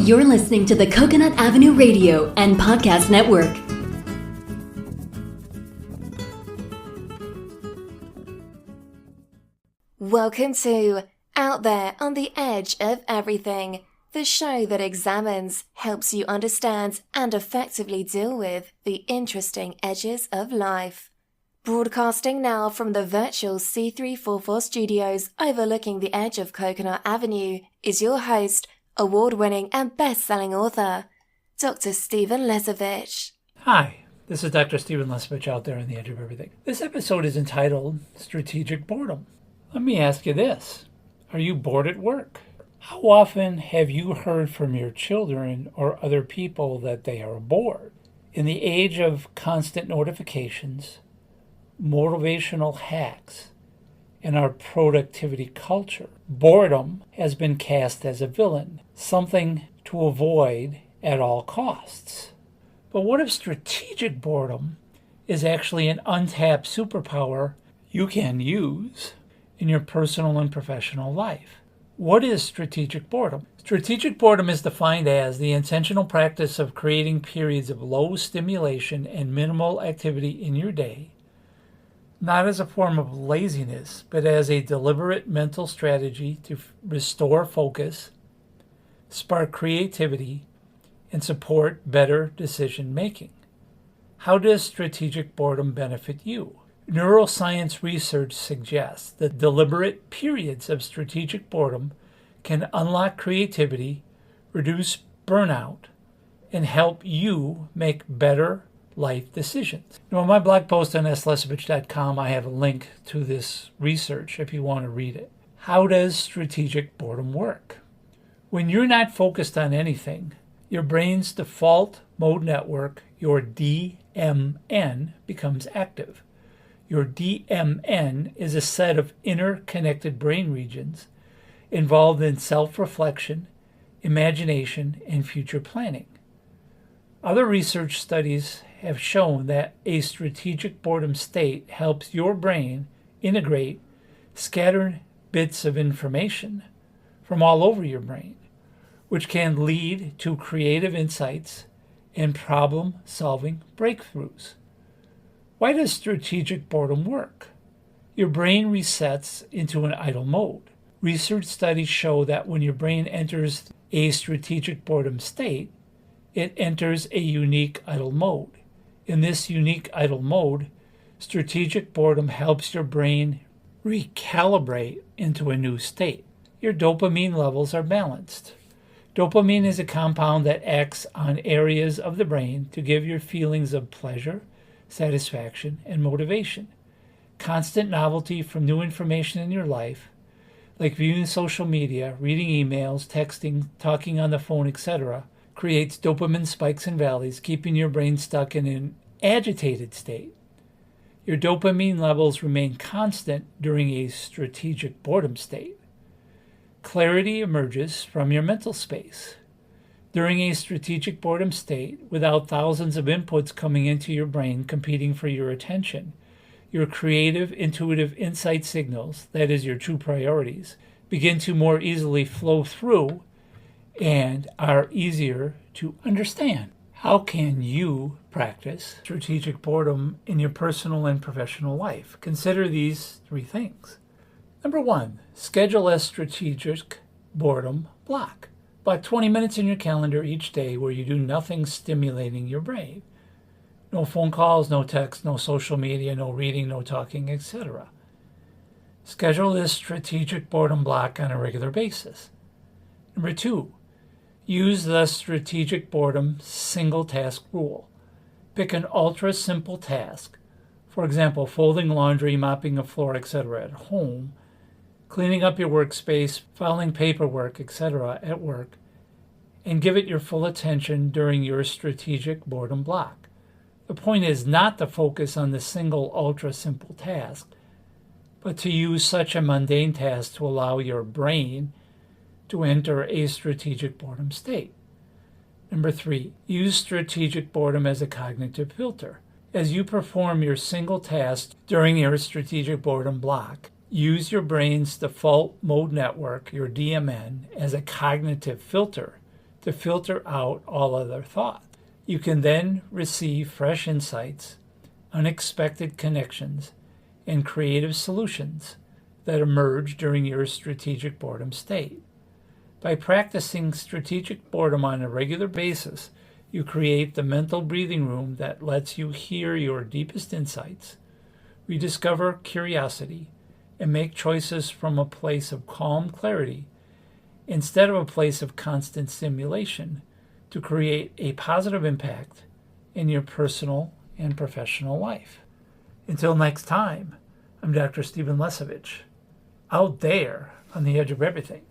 You're listening to the Coconut Avenue Radio and Podcast Network. Welcome to Out There on the Edge of Everything, the show that examines, helps you understand, and effectively deal with the interesting edges of life. Broadcasting now from the virtual C344 studios overlooking the edge of Coconut Avenue is your host, award-winning and best-selling author, Dr. Stephen Lesavich. Hi, this is Dr. Stephen Lesavich out there on the edge of everything. This episode is entitled Strategic Boredom. Let me ask you this. Are you bored at work? How often have you heard from your children or other people that they are bored? In the age of constant notifications, motivational hacks, and our productivity culture, boredom has been cast as a villain, something to avoid at all costs. But what if strategic boredom is actually an untapped superpower you can use in your personal and professional life? What is strategic boredom? Strategic boredom is defined as the intentional practice of creating periods of low stimulation and minimal activity in your day, not as a form of laziness, but as a deliberate mental strategy to restore focus, spark creativity, and support better decision making. How does strategic boredom benefit you? Neuroscience research suggests that deliberate periods of strategic boredom can unlock creativity, reduce burnout, and help you make better life decisions. Now, on my blog post on slesavich.com, I have a link to this research if you want to read it. How does strategic boredom work? When you're not focused on anything, your brain's default mode network, your DMN, becomes active. Your DMN is a set of interconnected brain regions involved in self-reflection, imagination, and future planning. Other research studies have shown that a strategic boredom state helps your brain integrate scattered bits of information from all over your brain, which can lead to creative insights and problem-solving breakthroughs. Why does strategic boredom work? Your brain resets into an idle mode. Research studies show that when your brain enters a strategic boredom state, it enters a unique idle mode. In this unique idle mode, strategic boredom helps your brain recalibrate into a new state. Your dopamine levels are balanced. Dopamine is a compound that acts on areas of the brain to give you feelings of pleasure, satisfaction, and motivation. Constant novelty from new information in your life, like viewing social media, reading emails, texting, talking on the phone, etc., creates dopamine spikes and valleys, keeping your brain stuck in an agitated state. Your dopamine levels remain constant during a strategic boredom state. Clarity emerges from your mental space. During a strategic boredom state, without thousands of inputs coming into your brain competing for your attention, your creative, intuitive insight signals, that is your true priorities, begin to more easily flow through and are easier to understand. How can you practice strategic boredom in your personal and professional life? Consider these three things. Number one, schedule a strategic boredom block. Block 20 minutes in your calendar each day where you do nothing stimulating your brain. No phone calls, no texts, no social media, no reading, no talking, etc. Schedule this strategic boredom block on a regular basis. Number two, use the strategic boredom single task rule. Pick an ultra simple task, for example, folding laundry, mopping a floor, etc. at home, cleaning up your workspace, filing paperwork, etc. at work, and give it your full attention during your strategic boredom block. The point is not to focus on the single ultra simple task, but to use such a mundane task to allow your brain to enter a strategic boredom state. Number three, use strategic boredom as a cognitive filter. As you perform your single task during your strategic boredom block, use your brain's default mode network, your DMN, as a cognitive filter to to filter out all other thought. You can then receive fresh insights, unexpected connections, and creative solutions that emerge during your strategic boredom state. By practicing strategic boredom on a regular basis, you create the mental breathing room that lets you hear your deepest insights, rediscover curiosity, and make choices from a place of calm clarity instead of a place of constant stimulation to create a positive impact in your personal and professional life. Until next time, I'm Dr. Stephen Lesavich, out there on the edge of everything.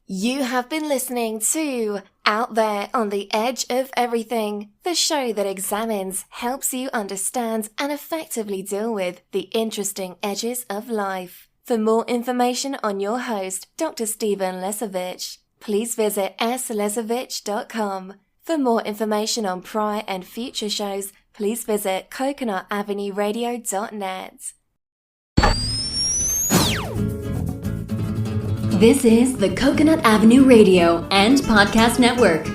You have been listening to Out There on the Edge of Everything, the show that examines, helps you understand, and effectively deal with the interesting edges of life. For more information on your host, Dr. Stephen Lesavich, please visit slesavich.com. For more information on prior and future shows, please visit coconutavenueradio.net. This is the Coconut Avenue Radio and Podcast Network,